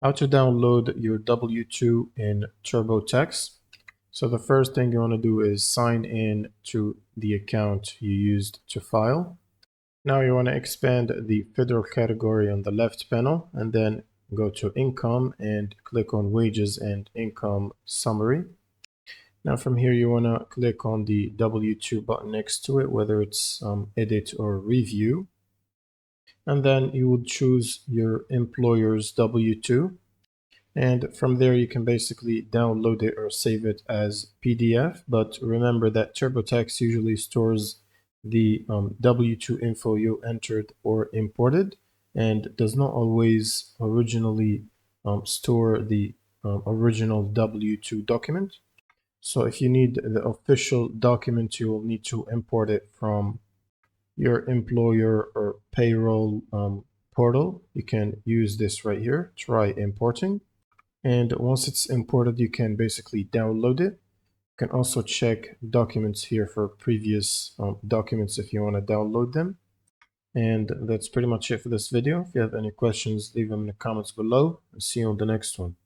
How to download your W-2 in TurboTax. So the first thing you want to do is sign in to the account you used to file. Now you want to expand the federal category on the left panel and then go to income and click on wages and income summary. Now from here you want to click on the W-2 button next to it, whether it's edit or review. And then you would choose your employer's W-2. And from there, you can basically download it or save it as PDF. But remember that TurboTax usually stores the W-2 info you entered or imported and does not always originally store the original W-2 document. So if you need the official document, you will need to import it from your employer or payroll portal. You can use this right here. Try importing. And once it's imported, you can basically download it. You can also check documents here for previous documents if you want to download them. And that's pretty much it for this video. If you have any questions, leave them in the comments below. And see you on the next one.